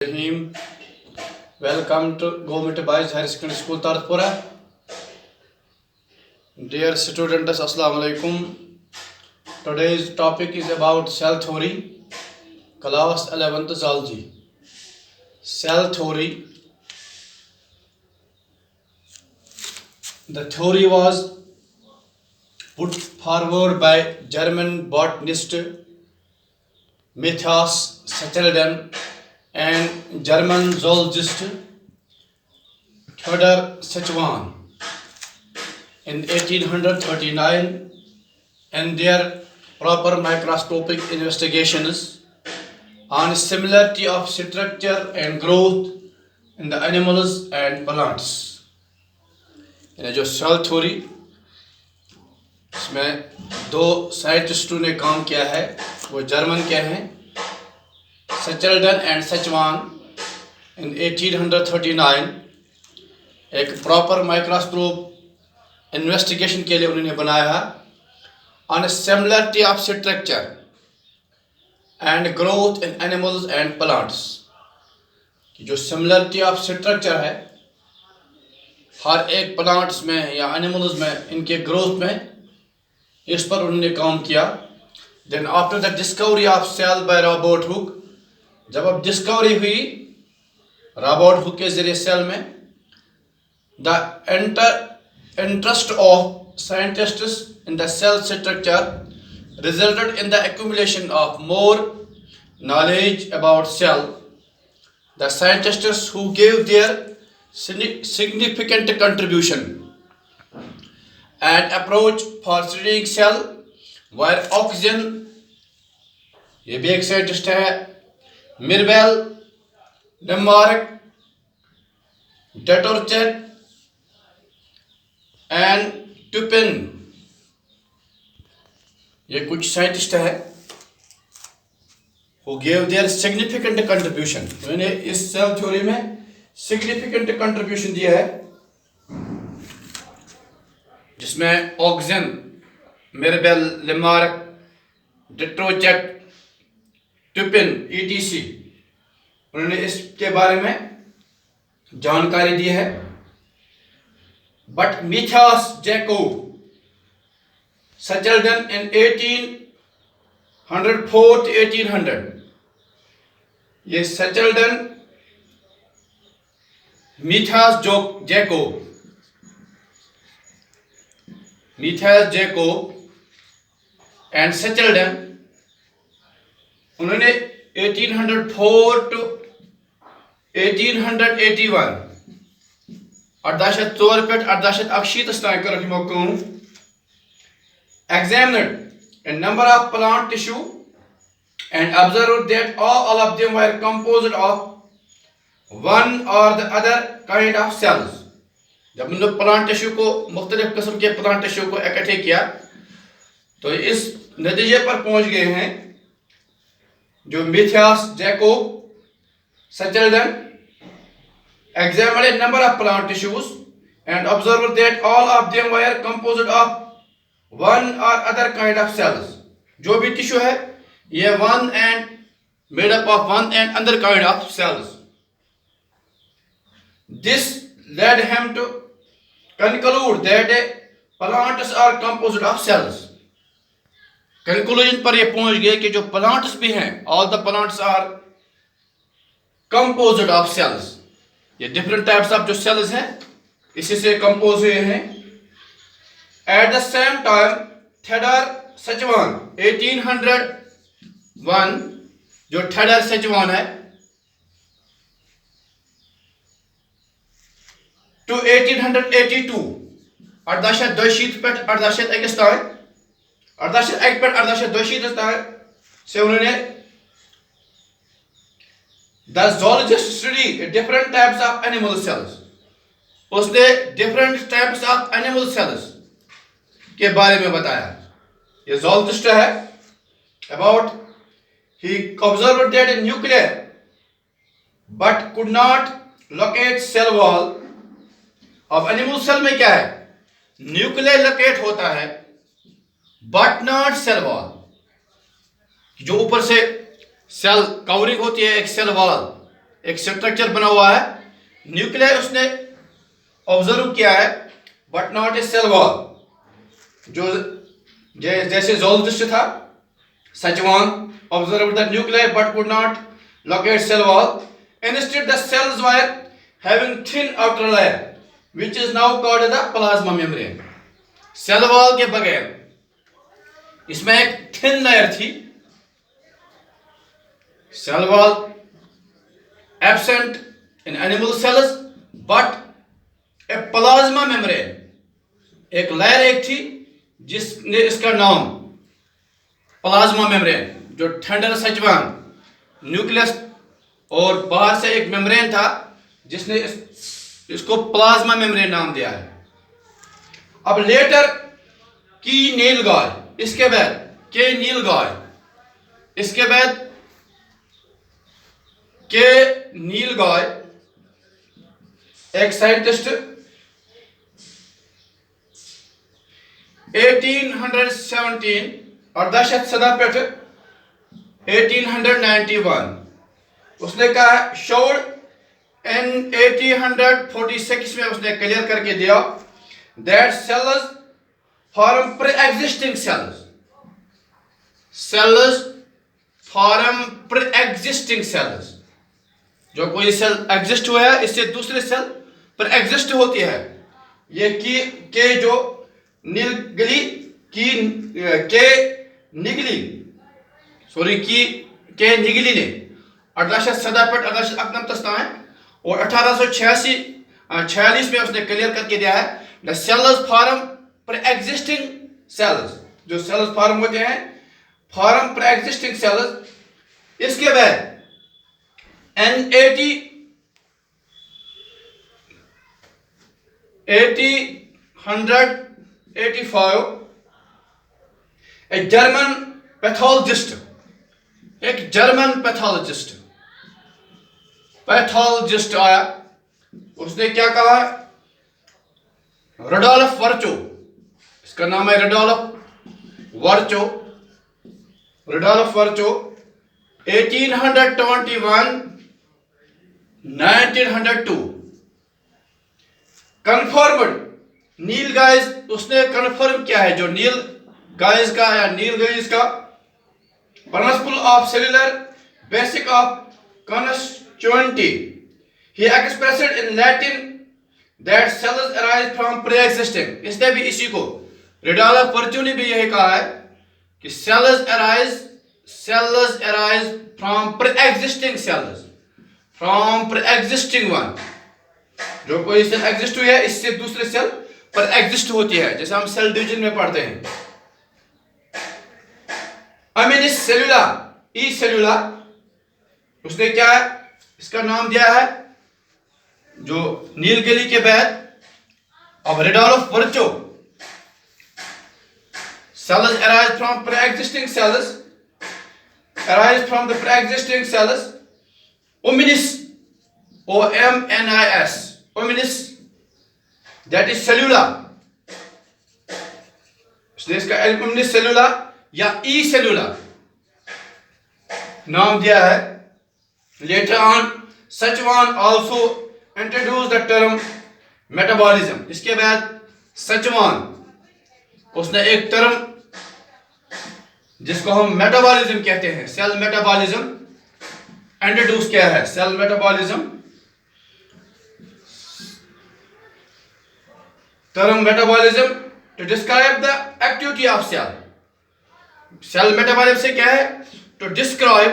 Rahim. Welcome to Government Boys Higher Secondary School Tarpura. Dear students, Assalamu alaikum. Today's topic is about cell theory, class 11th zoology. Cell theory. The theory was put forward by German botanist Matthias Sachselden and German zoologist Theodor Schwann in 1839, and their proper microscopic investigations on similarity of structure and growth in the animals and plants. यानी जो cell theory, इसमें दो साइंटिस्टों ने काम किया है, वो German के हैं, सचेल्डन एंड सचवान इन 1839। एक प्रॉपर माइक्रोस्कोप इन्वेस्टिगेशन के लिए उन्होंने बनाया on similarity of structure and growth in animals and plants. जो सिमिलरिटी ऑफ स्ट्रक्चर है हर एक प्लांट्स में या एनिमल्स में, इनके ग्रोथ में, इस पर उन्होंने काम किया। Then after the discovery of cell by Robert Hooke, जब अब डिस्कवरी हुई रॉबर्ट हुक के जरिए सेल में, the interest of scientists in the cell structure resulted in the accumulation of more knowledge about cell. The scientists who gave their significant contribution and approach for studying cell were oxygen, ये भी एक scientist है, मिरबेल, Denmark, डेटोर्चेट and टुपिन, ये कुछ scientist है who gave their significant contribution. उन्होंने इस cell theory में सिग्निफिकेंट कंट्रीब्यूशन दिया है, जिसमें oxygen, Mirbel, Denmark, Dutrochet, Turpin, ETC, उन्होंने इसके बारे में जानकारी दी है। But Matthias Jakob Schleiden in 1804 to 1800, ये सचेल्डन, मिथास जैकोब एंड सचेल्डन, उन्होंने 1804 to 1881 1804 पे 1868 तक कर यमो काम, examined a number of plant tissue and observed that all of them were composed of one or the other kind of cells. जब उन्होंने plant tissue को, मुख्तलिफ किस्म के प्लांट टिश्यू को इकट्ठे किया, तो इस नतीजे पर पहुंच गए हैं जो मिथास Jakob सचेल्डन examined a number of plant tissues and observed that all of them were composed of one or other kind of cells. जो भी टिश्यू है ये one and made up of one and other kind of cells. This led him to conclude that plants are composed of cells. Conclusion पर ये पहुंच गए कि जो plants भी हैं, all the plants are composed of cells. ये different types of जो cells हैं इसी से compose हुए हैं। At the same time, Theodor Schwann 1801, जो Theodor Schwann है, to 1882 1862 पे 1801 तक 1801 पे 1862 तक से उन्होंने the zoologist study different types of animal cells, उसने different types of animal cells के बारे में बताया। ये zoologist है, about he observed that a nuclear but could not locate cell wall। अब एनिमल सेल में क्या है, न्यूक्लियर लोकेट होता है बट नॉट सेल वॉल। जो ऊपर से सेल कवरिंग होती है, एक सेल वॉल, एक स्ट्रक्चर बना हुआ है, न्यूक्लियर उसने ऑब्जर्व किया है, but not a cell wall. जो जैसे ज़ोलजिस्ट था, Schwann observe the nuclear but could not locate cell wall. Instead the cells were having thin outer layer which is now called the plasma membrane. Cell wall के बगैर इसमें एक thin layer थी, cell wall absent in animal cells, but a plasma membrane, एक layer एक थी जिसने इसका नाम प्लाज्मा मेम्ब्रेन, जो ठंडर सचवान न्यूक्लियस और बाहर से एक मेम्ब्रेन था जिसने इसको प्लाज्मा मेम्ब्रेन नाम दिया है। अब लेटर की नील गाय, इसके बाद के नील गाय, इसके बाद के नील गाय एक साइंटिस्ट 1817 अर्धशत सदा पेट 1891 उसने कहा शोड इन 1846 में उसने क्लियर करके दिया that sales form pre existing sales form pre existing sales. जो कोई सेल एग्जिस्ट हुआ है इससे दूसरे सेल पर एग्जिस्ट होती है। ये के जो निगली की के निगली सॉरी की के निगली ने 1847 1898 और 1846 में उसने क्लियर करके दिया है द सेल्स फॉर्म पर एग्जिस्टिंग सेल्स, जो सेल्स फॉर्म होते हैं फॉर्म पर एग्जिस्टिंग सेल्स। इसके बाद in 1885 एक जर्मन पैथोलॉजिस्ट आया, उसने क्या कहा, रुडोल्फ वर्चो, इसका नाम है रुडोल्फ वर्चो 1821 1902 कन्फर्म्ड नील गाइस, उसने कन्फर्म किया है जो नील गाइस का या नील गाइस का principle of cellular basic of constituency. He expressed in Latin that cells arise from pre existing. इसने भी इसी को रुडोल्फ वर्चो ने भी यही कहा है कि cells arise from pre existing cells, from pre existing one. जो कोई सेल एग्जिस्ट हुई है इससे दूसरे सेल पर एग्जिस्ट होती है, जैसे हम सेल डिवीजन में पढ़ते हैं। अमीनिस सेलुला ई सेलुला, उसने क्या है इसका नाम दिया है, जो नीलगिरी के बाद अब Rudolf Virchow cells arise from pre-existing cells, hominis, O-M-N-I-S, hominis, that is cellula, इसने इसका hominis cellula या ई सेलुला नाम दिया है। Later on, सचवान also introduced the term metabolism। इसके बाद सचवान उसने एक टर्म जिसको हम मेटाबॉलिज्म कहते हैं, सेल मेटाबॉलिज्म इंट्रोड्यूस किया है। Cell metabolism term metabolism to describe the activity of cell. Cell metabolism से क्या है, to describe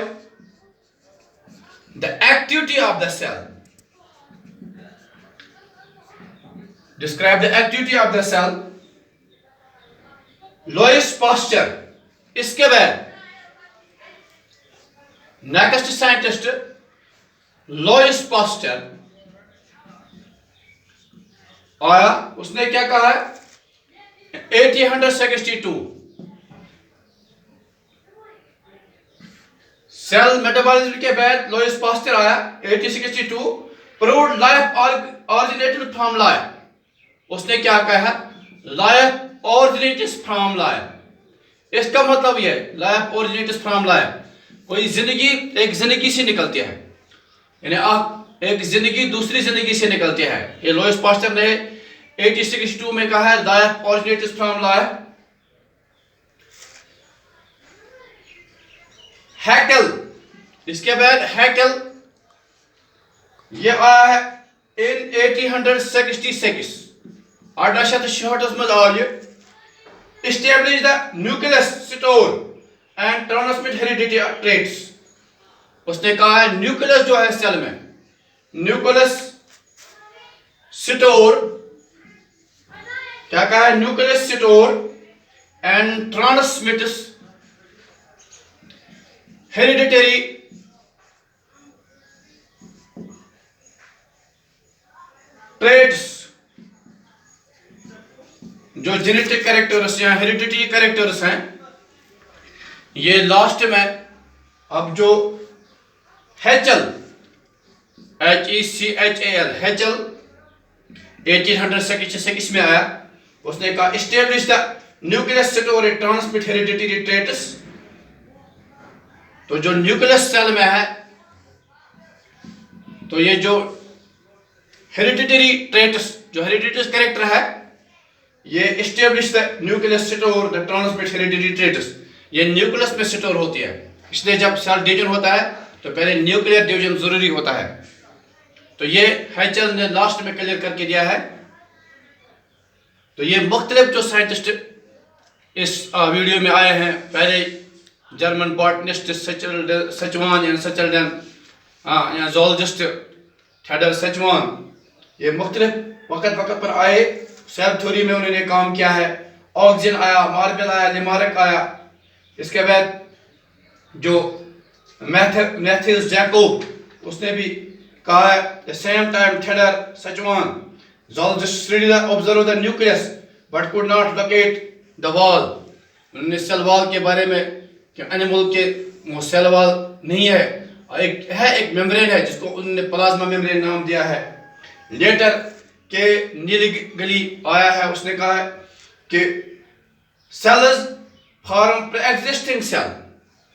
the activity of the cell, describe the activity of the cell. Louis Pasteur, इसके बाद next scientist Lewis pasture आया, उसने क्या कहा है 1862 सेल मेटाबॉलिज्म के बाद लोइस पास्चर आया 1862, proved life originated from life. उसने क्या कहा, लाइफ ऑरिजिनेट्स फ्रॉम लाइफ। इसका मतलब यह लाइफ ओरिजिनेट्स फ्रॉम लाइफ, कोई जिंदगी एक जिंदगी से निकलती है, यानी एक जिंदगी दूसरी जिंदगी से निकलती है। ये लुईस पास्चर ने 1862 में कहा है, life originates from life. Hückel, इसके बाद हैकेल ये आया है इन 1866 1866 में आया ये। Establish the nucleus store and transmit hereditary traits। उसने कहा है न्यूक्लियस जो है सेल में, न्यूक्लियस स्टोर, क्या कहा है, nucleus store and transmits hereditary traits, जो जेनेटिक कैरेक्टर्स या हेरिडिटरी कैरेक्टर्स हैं। ये लास्ट में अब जो हैचल, HECHAL, हैचल 1866 में आया। उसने कहा establish the nucleus store transmit hereditary traits. तो जो न्यूक्लियस सेल में है, तो ये जो हेरिडिटरी ट्रेट्स, जो हेरिडिटरी कैरेक्टर है, ये establish the nucleus store the transmit hereditary traits, ये न्यूक्लियस में स्टोर होती है। इसलिए जब सेल डिवीजन होता है तो पहले न्यूक्लियर डिवीजन जरूरी होता है। तो ये हैचल ने लास्ट में क्लियर करके दिया है। तो ये मुख्तलिफ जो साइंटिस्ट इस वीडियो में आए हैं, पहले जर्मन बॉटनिस्ट सचवान या सचल्डन, या जोलॉजिस्ट थेडर सचवान, ये मुख्तलिफ वक्त पर आए। सेल थ्योरी में उन्होंने काम किया है। ऑक्सिजन आया, मार्बल आया, लिमारक आया। इसके बाद जो मैथ्यूस जैकोब, उसने भी कहा है the same time Theodor Schwann zoologist studied the observed the nucleus but could not locate the wall। उन्होंने सेल वॉल के बारे में कि एनिमल के वो सेल वॉल नहीं है, एक मेम्ब्रेन है जिसको उन्होंने प्लाज्मा मेम्ब्रेन नाम दिया है। लेटर के नीली गली आया है, उसने कहा है कि cells form pre existing cell,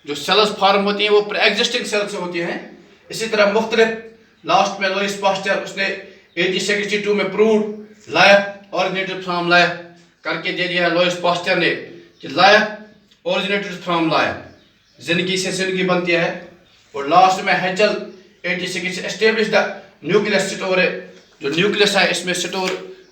जो सेल्स फॉर्म होती हैं वो प्री एग्जिस्टिंग सेल से होती हैं। इसी तरह मुख्तलिफ लास्ट में लुईस पास्चर उसने 1862 में prove life originated from life करके दे दिया है। लुईस पास्चर ने कि लाइफ ओरिजिनेटेड फ्रॉम लाइफ, जिंदगी से जिंदगी बनती है। और लास्ट में हैचल 86 एस्टेब्लिश द न्यूक्लियस स्टोर, जो न्यूक्लियस है इसमें स्टोर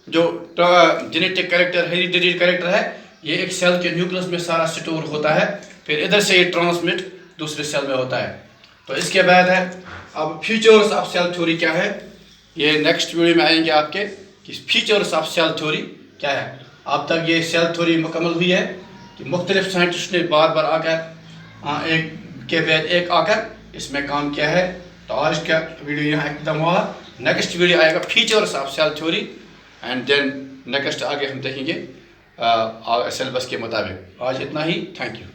जो जेनेटिक कैरेक्टर, हेरिडिटरी कैरेक्टर है, ये एक सेल के न्यूक्लियस में सारा स्टोर होता है, फिर इधर से ये ट्रांसमिट दूसरे सेल में होता है। तो इसके बाद है अब फीचर्स ऑफ सेल थ्योरी क्या है, ये नेक्स्ट वीडियो में आएंगे आपके कि फीचर्स ऑफ सेल थ्योरी क्या है। अब तक ये सेल थ्योरी मुकम्मल हुई है कि मुख्तलिफ साइंटिस्ट ने बार बार आकर एक के बाद एक आकर इसमें काम किया है। तो आज का वीडियो यहाँ एकदम हुआ। नेक्स्ट वीडियो आएगा features of cell theory and then next आगे हम देखेंगे सिलेबस के मुताबिक। आज इतना ही, थैंक यू।